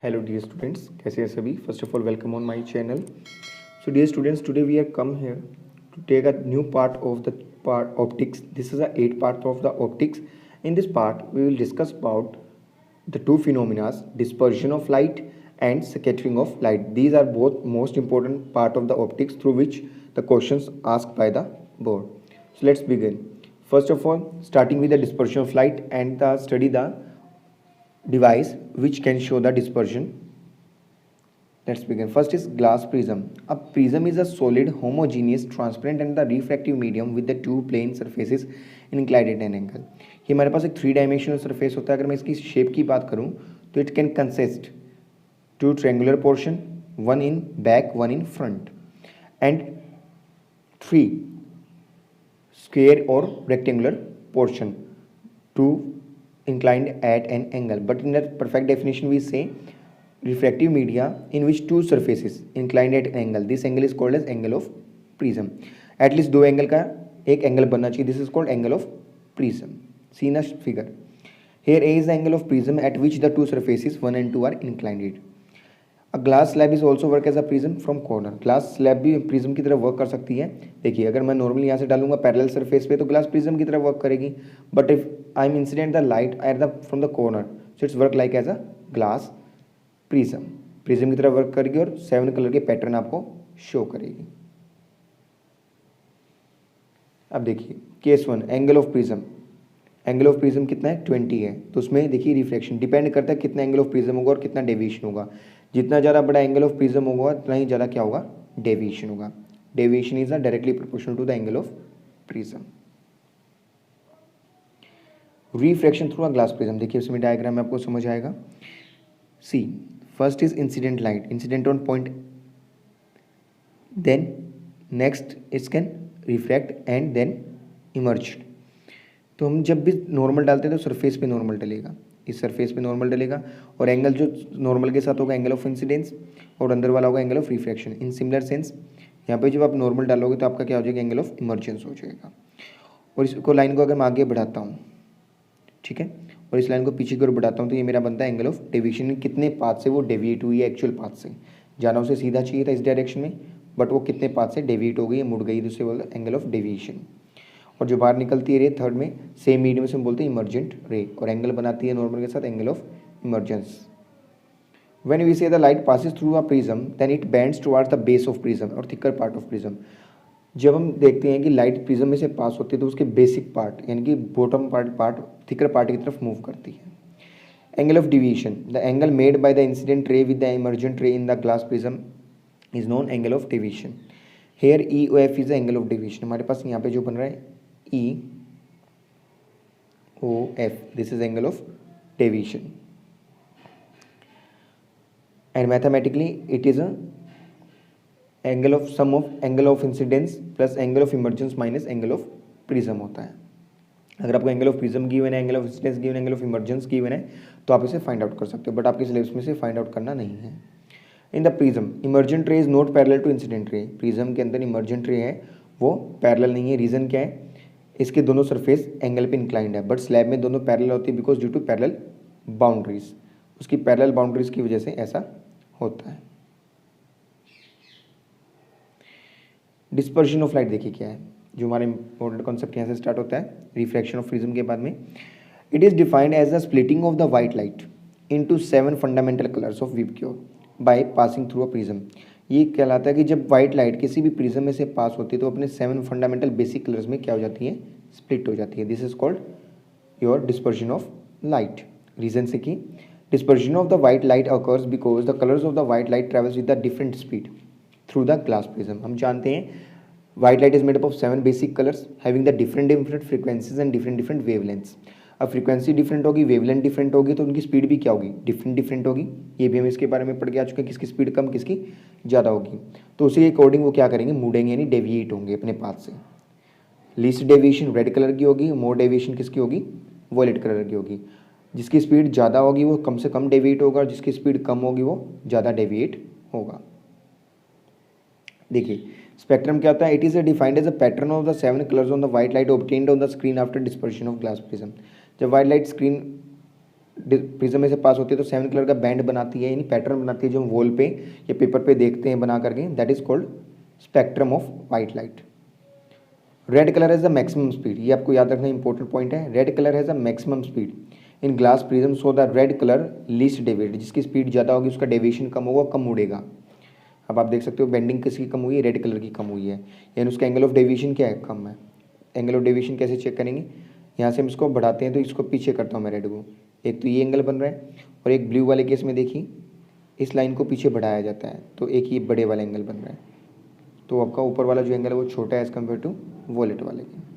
Hello dear students, कैसे हैं सभी? First of all, welcome on my channel. So dear students, today we are come here to take a new part of the part optics. This is a 8 part of the optics. In this part, we will discuss about the two phenomena, dispersion of light and scattering of light. These are both most important part of the optics through which the questions asked by the board. So let's begin. First of all, starting with the dispersion of light and the study the device which can show the dispersion. Let's begin. First is glass prism. A prism is a solid, homogeneous, transparent and the refractive medium with the two plane surfaces inclined at an angle. ये हमारे पास एक 3 dimensional surface होता है. अगर मैं इसकी shape की बात करूं तो it can consist 2 triangular portion, 1 in back, 1 in front, and 3 square or rectangular portion, 2 inclined at an angle. But in the perfect definition we say refractive media in which two surfaces inclined at an angle. This angle is called as angle of prism. At least दो angle का एक angle बनना चाहिए. This is called angle of prism. See in a figure. Here A is the angle of prism at which the two surfaces 1 and 2 are inclined. A glass slab is also work as a prism from corner. Glass slab भी prism की तरह work कर सकती है. देखिए अगर मैं normally यहाँ से डालूंगा पैरेलल सरफेस पे तो ग्लास प्रिज्म की तरह वर्क करेगी. But if I am incident the light at the from the corner so it's work like as a glass prism. Prism की तरह वर्क करेगी और 7 कलर के पैटर्न आपको शो करेगी. अब देखिए case 1 angle of prism. Angle of prism कितना है 20 है. तो उसमें देखिए रिफ्लेक्शन डिपेंड करता है कितना एंगल ऑफ प्रिज्म होगा और कितना डेविएशन होगा. जितना ज़्यादा बड़ा एंगल ऑफ प्रिज्म होगा उतना ही ज़्यादा क्या होगा डेविएशन होगा. Deviation is directly proportional to the angle of prism. Refraction through a glass prism. देखिए इसमें डायग्राम में आपको समझ आएगा. See first is incident light, incident on point, then next it can refract and then emerged. तो हम जब भी नॉर्मल डालते हैं तो सरफेस पे नॉर्मल डलेगा, इस सरफेस पे नॉर्मल डलेगा और एंगल जो नॉर्मल के साथ होगा एंगल ऑफ इंसिडेंस और अंदर वाला होगा angle of refraction. In similar sense यहाँ पे जब आप नॉर्मल डालोगे तो आपका क्या हो जाएगा एंगल ऑफ इमर्जेंस हो जाएगा. और इसको लाइन को अगर मैं आगे बढ़ाता हूँ, ठीक है, और इस लाइन को पीछे की ओर बढ़ाता हूँ तो ये मेरा बनता है एंगल ऑफ डेविएशन. कितने पाथ से वो डेविएट हुई है एक्चुअल पाथ से. जाना उसे सीधा चाहिए था इस डायरेक्शन में बट वो कितने पाथ से डेविएट हो गई, मुड़ गई, दूसरे बोलते एंगल ऑफ डेविएशन. और जो बाहर निकलती है रे थर्ड में सेम मीडियम से हम बोलते हैं इमर्जेंट रे और एंगल बनाती है नॉर्मल के साथ angle of emergence. When we say the light passes through a prism then it bends towards the base of prism or thicker part of prism. जब हम देखते हैं कि लाइट प्रिज्म में से पास होती है तो उसके बेसिक पार्ट यानी कि बॉटम पार्ट थिकर पार्ट की तरफ मूव करती है. Angle of deviation. The angle made by the incident ray with the emergent ray in the glass prism is known angle of deviation. Here E O F is the angle of deviation. हमारे पास यहाँ पे जो बन रहा है E O F, this is angle of deviation and mathematically it is a angle of sum of angle of incidence plus angle of emergence minus angle of prism होता है. अगर आपको एंगल ऑफ प्रिज्म गिवन है, angle of incidence given है, angle of emergence given है तो आप इसे फाइंड आउट कर सकते हो बट आपके सिलेबस में से फाइंड आउट करना नहीं है. In the prism emergent ray is not parallel to incident ray. Prism के अंदर इमर्जेंट रे है वो पैरेलल नहीं है. रीजन क्या है, इसके दोनों सरफेस एंगल पे इंक्लाइंड है बट स्लैब में दोनों पैरेलल होती है because due to parallel boundaries. उसकी पैरेलल बाउंड्रीज की वजह से ऐसा होता है. डिस्पर्शन ऑफ लाइट देखिए क्या है, जो हमारे इंपॉर्टेंट कॉन्सेप्ट यहाँ से स्टार्ट होता है रिफ्रैक्शन ऑफ प्रिज्म के बाद में. It is defined as the splitting of the white light into 7 fundamental colours of VIBGYOR by passing through a prism. ये कहलाता है कि जब वाइट लाइट किसी भी प्रिज्म में से पास होती है तो अपने 7 फंडामेंटल बेसिक कलर्स में क्या हो जाती है, स्प्लिट हो जाती है. This is called your dispersion of light. Reason से कि dispersion of the white light occurs because the colours of the white light travels with the different speed through the glass prism. हम जानते हैं white light is made up of 7 basic colours having the different frequencies and different wavelengths. अब frequency different होगी, wavelength different होगी तो उनकी speed भी क्या होगी, डिफरेंट होगी. ये भी हम इसके बारे में पढ़ के आ चुके हैं किसकी स्पीड कम किसकी ज़्यादा होगी. तो उसी के अकॉर्डिंग वो क्या करेंगे, मुड़ेंगे यानी डेविएट होंगे अपने पाथ से. लीस्ट डेविएशन रेड कलर की होगी, मोर डेविएशन किसकी होगी, वॉयलेट कलर की होगी. जिसकी स्पीड ज़्यादा होगी वो कम से कम डेविएट होगा और जिसकी स्पीड कम होगी वो ज़्यादा डेविएट होगा. देखिए स्पेक्ट्रम क्या होता है, it is defined as a pattern of the 7 colours on the white light obtained on the screen after dispersion of glass prism. जब वाइट लाइट स्क्रीन प्रिज्म में से पास होती है तो 7 कलर का बैंड बनाती है, यानी पैटर्न बनाती है जो हम वॉल पे या पेपर पे देखते हैं बना करके, that is called spectrum of white light. Red colour has the maximum speed, ये आपको याद रखना इंपॉर्टेंट पॉइंट है। Red colour has the maximum speed in glass prism, so the red colour least deviate, जिसकी स्पीड ज़्यादा होगी उसका deviation कम होगा, कम उड़ेगा। अब आप देख सकते हो बेंडिंग किसकी कम हुई है, रेड कलर की कम हुई है, यानी उसका एंगल ऑफ डेविएशन क्या है, कम है। एंगल ऑफ डेविएशन कैसे चेक करेंगे, यहाँ से हम इसको बढ़ाते हैं तो इसको पीछे करता हूँ मैं रेड को, एक तो ये एंगल बन रहा है, और एक ब्लू वाले केस में देखिए इस लाइन को पीछे बढ़ाया जाता है तो एक ये बड़े वाला एंगल बन रहा है। तो आपका ऊपर वाला जो एंगल है वो छोटा है एज कम्पेयर टू वॉलेट वाले के।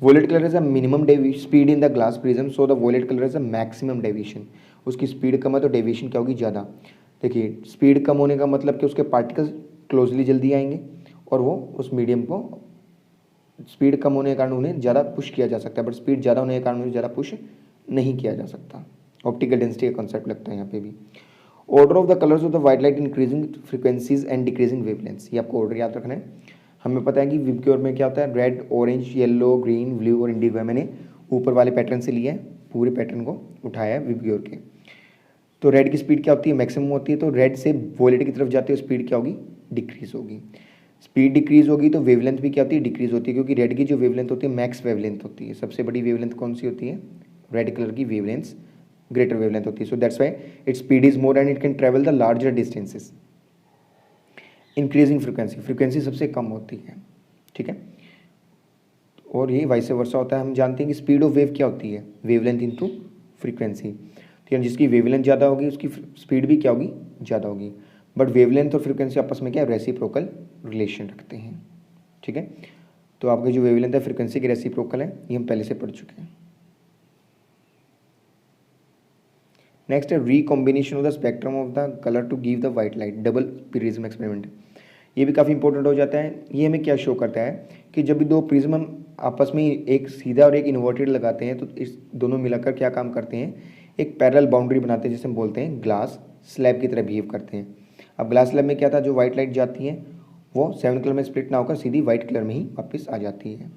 Violet colour is a minimum speed in the glass prism, so the violet colour is a maximum deviation, उसकी स्पीड कम है तो डेविएशन क्या होगी, ज़्यादा। देखिए स्पीड कम होने का मतलब कि उसके पार्टिकल्स क्लोजली जल्दी आएंगे और वो उस मीडियम को, स्पीड कम होने के कारण उन्हें ज़्यादा पुश किया जा सकता है, बट स्पीड ज़्यादा होने के कारण उन्हें ज़्यादा पुश नहीं किया जा सकता। ऑप्टिकल डेंसिटी का कॉन्सेप्ट लगता है यहाँ पे भी। Order of the colours of the white light increasing frequencies and decreasing wavelengths, ये आपको ऑर्डर याद रखना है। हमें पता है कि विबग्योर में क्या होता है, red, orange, yellow, green, blue और इंडिगो है। मैंने ऊपर वाले पैटर्न से लिया है, पूरे पैटर्न को उठाया है विबग्योर के। तो रेड की स्पीड क्या होती है, मैक्सिमम होती है, तो रेड से वॉलेट की तरफ जाती है स्पीड क्या होगी, डिक्रीज होगी। स्पीड डिक्रीज होगी तो वेवलेंथ भी क्या होती है, डिक्रीज होती है, क्योंकि रेड की जो वेवलेंथ होती है मैक्स वेवलेंथ होती है। सबसे बड़ी वेवलेंथ कौन सी होती है, रेड कलर की वेवलेंथ ग्रेटर वेवलेंथ होती है। So that's why its speed is more and it can travel the larger distances. Increasing frequency, frequency सबसे कम होती है, ठीक है, और ये वाइस वर्सा होता है। हम जानते हैं कि स्पीड ऑफ वेव क्या होती है, वेवलेंथ इनटू फ्रीक्वेंसी, ठीक है, जिसकी वेवलेंथ ज़्यादा होगी उसकी स्पीड भी क्या होगी, ज़्यादा होगी। बट वेवलेंथ और फ्रीक्वेंसी आपस में क्या रेसिप्रोकल रिलेशन रखते हैं, ठीक है। तो आपकी जो वेवलेंथ है फ्रीक्वेंसी की रेसिप्रोकल है, ये हम पहले से पढ़ चुके हैं। नेक्स्ट है recombination of the spectrum of the colour to give the white light, double prism experiment. ये भी काफ़ी इंपॉर्टेंट हो जाता है। ये हमें क्या शो करता है कि जब भी दो प्रिज्म हम आपस में एक सीधा और एक इन्वर्टेड लगाते हैं तो इस दोनों मिलाकर क्या काम करते हैं, एक पैरेलल बाउंड्री बनाते हैं जिसे हम बोलते हैं ग्लास स्लैब की तरह बिहेव करते हैं। अब ग्लास स्लैब में क्या था, जो वाइट लाइट जाती है वो 7 कलर में स्प्लिट ना होकर सीधी वाइट कलर में ही वापस आ जाती है।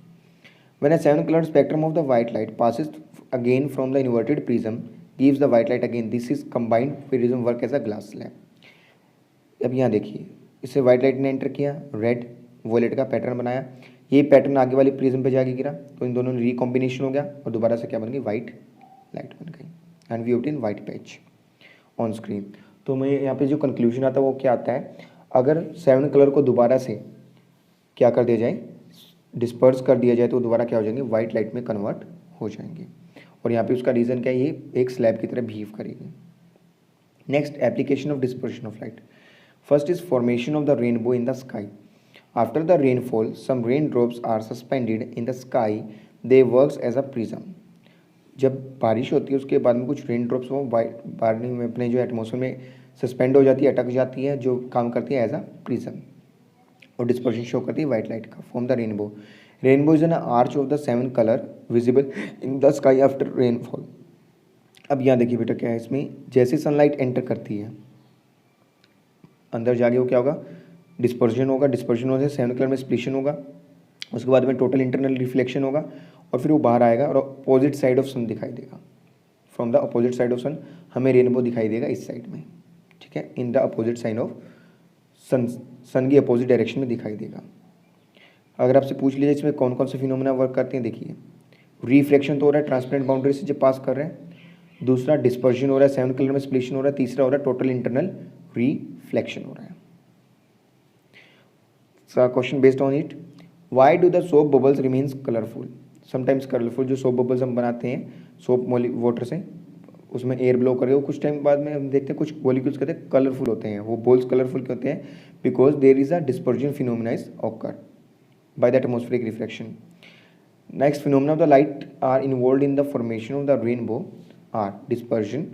When a 7 colored spectrum of the white light passes again from the inverted prism gives the white light again, this is combined prism work as a glass slab। अब यहाँ देखिए इससे वाइट लाइट ने enter किया, red wallet का pattern बनाया, ये pattern आगे वाली प्रिज्म पे जाके गिरा तो इन दोनों में रिकॉम्बिनेशन हो गया और दोबारा से क्या बन गई, वाइट लाइट बन गई and we obtain white patch on screen. तो मैं यहाँ पे जो कंक्लूजन आता है वो क्या आता है, अगर 7 कलर को दोबारा से क्या कर दिया जाए, डिस्पर्स कर दिया जाए तो दोबारा क्या हो जाएंगे, वाइट लाइट में कन्वर्ट हो जाएंगे। और यहाँ पे उसका रीज़न क्या है, ये एक स्लैब की तरह बिहेव करेगी। Next, application of dispersion of light. First is formation of the rainbow in the sky. After the rainfall some rain drops are suspended in the sky, they works as a prism. जब बारिश होती है उसके बाद में कुछ rain drops वो बारिश में अपने जो एटमोसफेयर में सस्पेंड हो जाती है, अटक जाती है, जो काम करती है एज अ प्रिज्म और डिस्पर्शन शो करती है वाइट लाइट का। Form the rainbow. Rainbow is an arch of the 7 colour visible in the sky after rainfall. अब यहाँ देखिए बेटा क्या है, इसमें जैसे सनलाइट एंटर करती है अंदर जाके वो क्या होगा, डिस्पर्शन होगा, डिस्पर्शन होने से 7 कलर में स्प्लिशन होगा, उसके बाद में टोटल इंटरनल रिफ्लेक्शन होगा और फिर वो बाहर आएगा और अपोजिट साइड ऑफ सन दिखाई देगा। From the opposite side of sun हमें रेनबो दिखाई देगा इस साइड में, ठीक है, in the opposite side of sun, sun की अपोजिट डायरेक्शन में दिखाई देगा। अगर आपसे पूछ लीजिए इसमें कौन कौन से फिनोमेना वर्क करते हैं, देखिए रिफ्लेक्शन तो हो रहा है ट्रांसपेरेंट बाउंड्री से जब पास कर रहे हैं, दूसरा डिस्पर्शन हो रहा है, 7 कलर में स्प्लिशन हो रहा है, तीसरा हो रहा है टोटल इंटरनल रिफ्लेक्शन हो रहा है। Question based on it, why do the soap bubbles remains colourful. Sometimes colourful जो सोप बबल्स हम बनाते हैं सोप वाटर से, उसमें एयर ब्लो करके वो कुछ टाइम बाद में हम देखते हैं कुछ मॉलिक्यूल्स कहते हैं कलरफुल होते हैं, वो बॉल्स कलरफुल क्यों होते हैं, because there is a dispersion phenomena is occur by the atmospheric reflection. Next, phenomena of the light are involved in the formation of the rainbow are dispersion,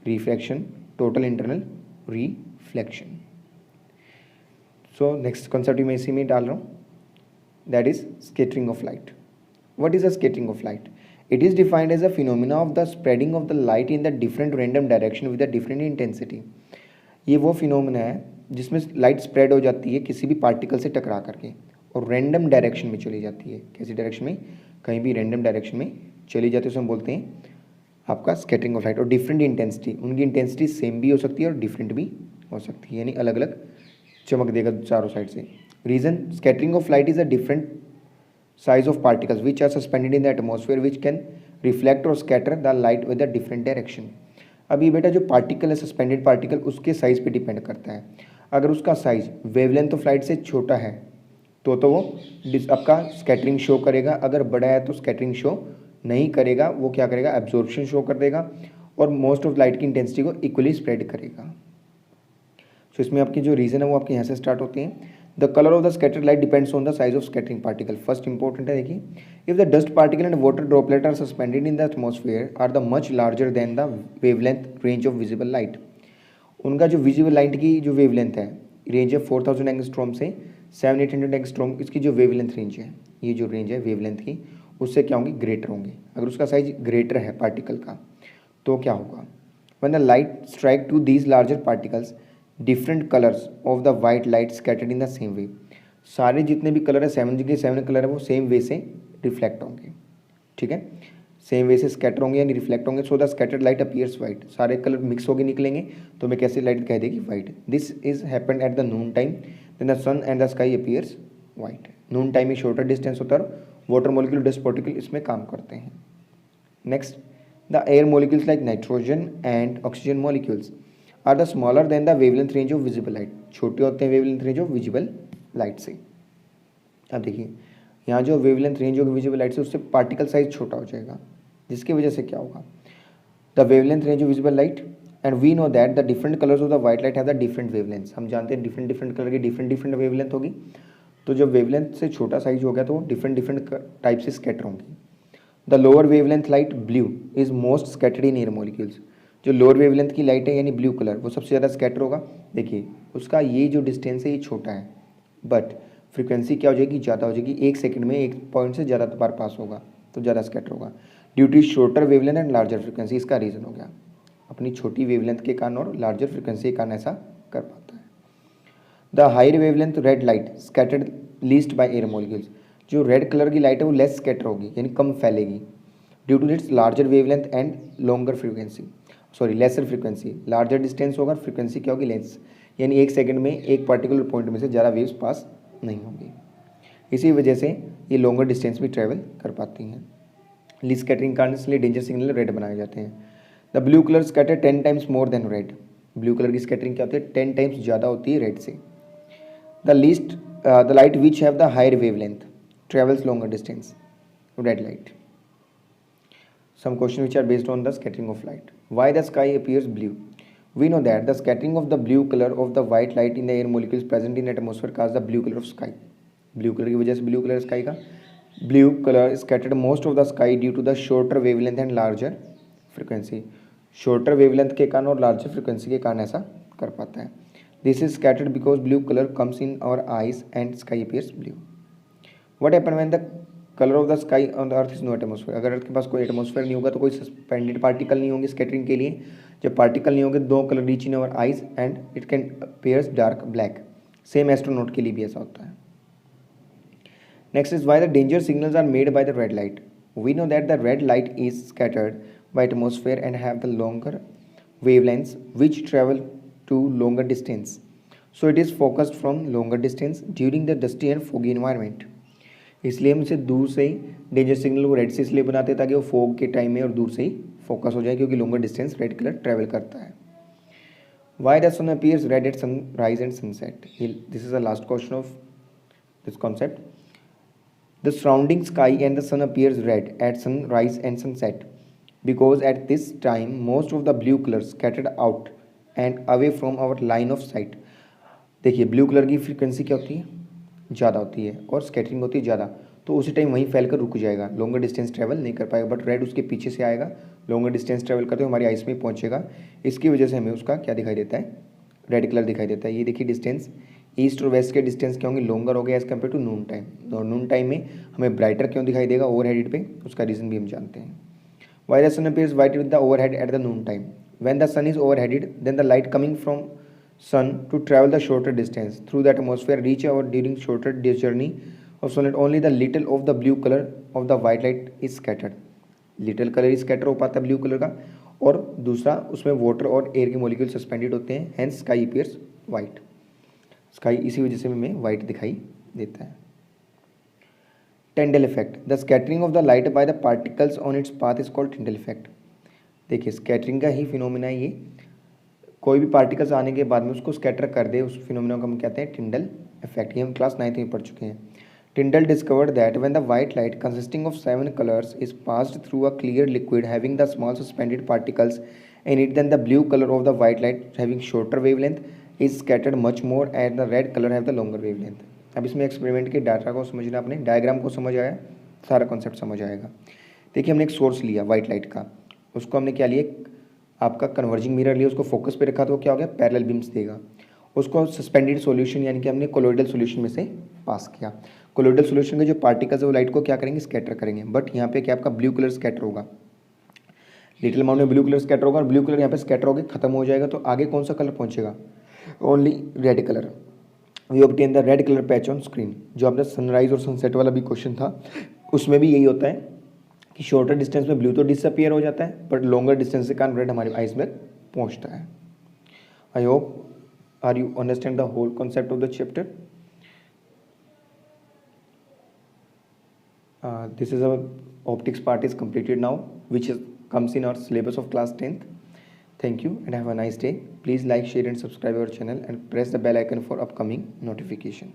refraction, total internal reflection. So next concept मैं इसी में डाल रहा हूँ, that is scattering of light. What is a scattering of light? It is defined as a phenomena of the spreading of the light in the different random direction with a different intensity. ये वो phenomena है जिसमें light spread हो जाती है किसी भी particle से टकरा करके और रैंडम डायरेक्शन में चली जाती है। कैसी डायरेक्शन में, कहीं भी रैंडम डायरेक्शन में चली जाती है, उसे हम बोलते हैं आपका स्कैटरिंग ऑफ लाइट, और डिफरेंट इंटेंसिटी, उनकी इंटेंसिटी सेम भी हो सकती है और डिफरेंट भी हो सकती है, यानी अलग अलग चमक देगा चारों साइड से। Reason, scattering of light is a different size of particles which are suspended in the atmosphere which can reflect or scatter the light with a different direction। अब ये बेटा जो पार्टिकल है, सस्पेंडेड पार्टिकल, उसके size पे depend करता है। अगर उसका साइज वेवलेंथ ऑफ लाइट से छोटा है तो वो आपका स्कैटरिंग शो करेगा, अगर बड़ा है तो स्कैटरिंग शो नहीं करेगा, वो क्या करेगा, एब्जॉर्प्शन शो कर देगा और मोस्ट ऑफ लाइट की इंटेंसिटी को इक्वली स्प्रेड करेगा। सो इसमें आपकी जो रीज़न है वो आपके यहाँ से स्टार्ट होते हैं। The colour of the scattered light depends on the size of scattering particle. First important है, देखिए, if the dust particle and water droplet are suspended in the atmosphere are the much larger than the wavelength range of visible light. उनका जो visible light की जो wavelength है, range है 4000 angstrom से 7800 angstrom, इसकी जो वेवलेंथ रेंज है, ये जो रेंज है वेवलेंथ की, उससे क्या होंगे, ग्रेटर होंगे। अगर उसका साइज ग्रेटर है पार्टिकल का तो क्या होगा, when the light strike to these larger particles different colours of the white light scattered in the same way. सारे जितने भी कलर है, 7 के 7 कलर है, वो सेम वे से रिफ्लेक्ट होंगे, ठीक है, सेम वे से स्कैटर होंगे यानी रिफ्लेक्ट होंगे। So the scattered light appears white, सारे कलर मिक्स होकर निकलेंगे तो मैं कैसे लाइट कह देगी, white. This is happened at the noon time, then the sun and the sky appears white. Noon time में शॉर्टर डिस्टेंस होता है, वाटर मॉलिक्यूल, डस्ट पार्टिकल इसमें काम करते हैं। Next, the air molecules like nitrogen and oxygen molecules are the smaller than the wavelength range of visible light. छोटे होते हैं wavelength range of visible light से। अब देखिए, यहाँ जो wavelength range of visible light से उससे पार्टिकल साइज छोटा हो जाएगा, जिसकी वजह से क्या होगा, the wavelength range of visible light, and we know that the different colours of the white light have the different wavelength. हम जानते हैं डिफरेंट डिफरेंट कलर की डिफरेंट वेवलेंथ होगी, तो जब वेवलेंथ से छोटा साइज हो गया तो वो डिफरेंट टाइप से स्कैटर होंगी। The lower wavelength light blue is most scattered in air molecules. जो लोअर वेवलेंथ की लाइट है यानी ब्लू कलर, वो सबसे ज़्यादा स्कैटर होगा। देखिए उसका ये जो डिस्टेंस है ये छोटा है, बट फ्रीक्वेंसी क्या हो जाएगी, ज़्यादा हो जाएगी, 1 सेकंड में 1 पॉइंट से ज़्यादा बार पास होगा तो ज़्यादा स्कैटर होगा। Due to shorter wavelength and larger frequency, इसका रीज़न हो गया अपनी छोटी वेवलेंथ के कारण और लार्जर फ्रीक्वेंसी के कारण ऐसा कर पाता है। The higher wavelength red light scattered least by air molecules. जो रेड कलर की लाइट है वो लेस स्कैटर होगी यानी कम फैलेगी, due to its larger wavelength and longer frequency, sorry lesser frequency. Larger distance होगा, फ्रीक्वेंसी क्या होगी, लेस, यानी 1 सेकंड में एक पर्टिकुलर पॉइंट में से ज़्यादा वेव्स पास नहीं होंगी। इसी वजह से ये लॉन्गर डिस्टेंस भी ट्रैवल कर पाती हैं। लीस्ट स्कैटरिंग कारण इसलिए डेंजर सिग्नल रेड बनाए जाते हैं। The blue colour scatter 10 times more than red. Blue colour की स्कैटरिंग क्या होती है, 10 टाइम्स ज़्यादा होती है रेड से। The light which have the higher wavelength travels longer distance, red light. Some questions which are based on the scattering of light. Why the sky appears blue? We know that the scattering of the blue color of the white light in the air molecules present in atmosphere cause the blue color of sky. Blue color की वजह से blue color sky का blue color scattered most of the sky due to the shorter wavelength and larger frequency. Shorter wavelength के कारण और larger frequency के कारण ऐसा कर पाता है। This is scattered because blue color comes in our eyes and sky appears blue. What happen when the colour of the sky on the earth is no atmosphere? अगर अर्थ के पास कोई atmosphere नहीं होगा तो कोई सस्पेंडेड पार्टिकल नहीं होंगे scattering के लिए। जब पार्टिकल नहीं होंगे, 2 colour reach in our eyes and it can appears dark black. Same astronaut के लिए भी ऐसा होता है। Next is why the danger signals are made by the red light. We know that the red light is scattered by atmosphere and have the longer wavelengths which travel to longer distance, so it is focused from longer distance during the dusty and foggy environment. इसलिए हम इसे दूर से ही danger signal को red से इसलिए बनाते हैं ताकि वो फोग के टाइम में और दूर से ही फोकस हो जाए, क्योंकि longer distance red colour travel करता है। Why the sun appears red at sunrise and sunset? This is the last question of this concept. The surrounding sky and the sun appears red at sunrise and sunset because at this time most of the blue colour scattered out and away from our line of sight. देखिए blue colour की frequency क्या होती है, ज़्यादा होती है और scattering होती है ज़्यादा, तो उसी टाइम वहीं फैल कर रुक जाएगा, लॉन्गर डिस्टेंस ट्रैवल नहीं कर पाएगा। बट रेड उसके पीछे से आएगा, लॉन्गर डिस्टेंस ट्रैवल करते हुए हमारी आइस में पहुंचेगा। इसकी वजह से हमें उसका क्या दिखाई देता है, रेड कलर दिखाई देता है। ये देखिए डिस्टेंस ईस्ट और वेस्ट के डिस्टेंस क्या होंगे, लॉन्गर हो गया as compare to noon time. और नून टाइम में हमें ब्राइटर क्यों दिखाई देगा ओवर हेडेड पे, उसका रीज़न भी हम जानते हैं। Why the sun appears white with the over head at the noon time? When the sun is over headed then the light coming from sun to travel the shorter distance through the atmosphere reach our during shorter journey of sunlight only the little of the blue color of the white light is scattered. Little colour he scatter हो पाता है blue colour का, और दूसरा उसमें water और air के molecule suspended होते हैं, hence sky appears white. Sky इसी वजह से हमें वाइट दिखाई देता है। Tyndall effect, the scattering of the light by the particles on its path is called Tyndall effect. देखिए स्कैटरिंग का ही फिनोमिना है ये, कोई भी पार्टिकल्स आने के बाद में उसको स्कैटर कर दे, उस फिनोमिना को हम कहते हैं टिंडल इफेक्ट। ये हम क्लास 9th में पढ़ चुके हैं। Tyndall discovered that when the white light consisting of 7 colours is passed through a clear liquid having the small suspended particles in it, then the blue colour of the white light having shorter wavelength is scattered much more and the red colour have the longer wavelength. अब इसमें experiment के data को समझना, अपने diagram को समझ आया, सारा कॉन्सेप्ट समझ आएगा। देखिए हमने एक सोर्स लिया वाइट लाइट का, उसको हमने क्या लिया, आपका कन्वर्जिंग मिरर लिया, उसको फोकस पे रखा तो क्या हो गया, पैरेलल बीम्स देगा। उसको सस्पेंडेड सॉल्यूशन यानी कि हमने कोलोइडल सॉल्यूशन में से पास किया। कोलोइडल सॉल्यूशन के जो पार्टिकल्स है वो लाइट को क्या करेंगे, स्कैटर करेंगे। बट यहाँ पे क्या आपका ब्लू कलर स्कैटर होगा, लिटिल अमाउंट में ब्लू कलर स्कैटर होगा, और ब्लू कलर यहाँ पे स्कैटर होकर खत्म हो जाएगा, तो आगे कौन सा कलर पहुँचेगा, only red colour. We obtain the red colour patch on screen. जो आपका सनराइज और सनसेट वाला भी क्वेश्चन था, उसमें भी यही होता है कि शॉर्टर डिस्टेंस में ब्लू तो डिसअपियर हो जाता है, बट लॉन्गर डिस्टेंस के कारण रेड हमारे आइज में पहुंचता है। I hope are you understand the whole concept of the chapter. This is our optics part is completed now, which is comes in our syllabus of class 10th. Thank you and have a nice day. Please like, share and subscribe our channel and press the bell icon for upcoming notification.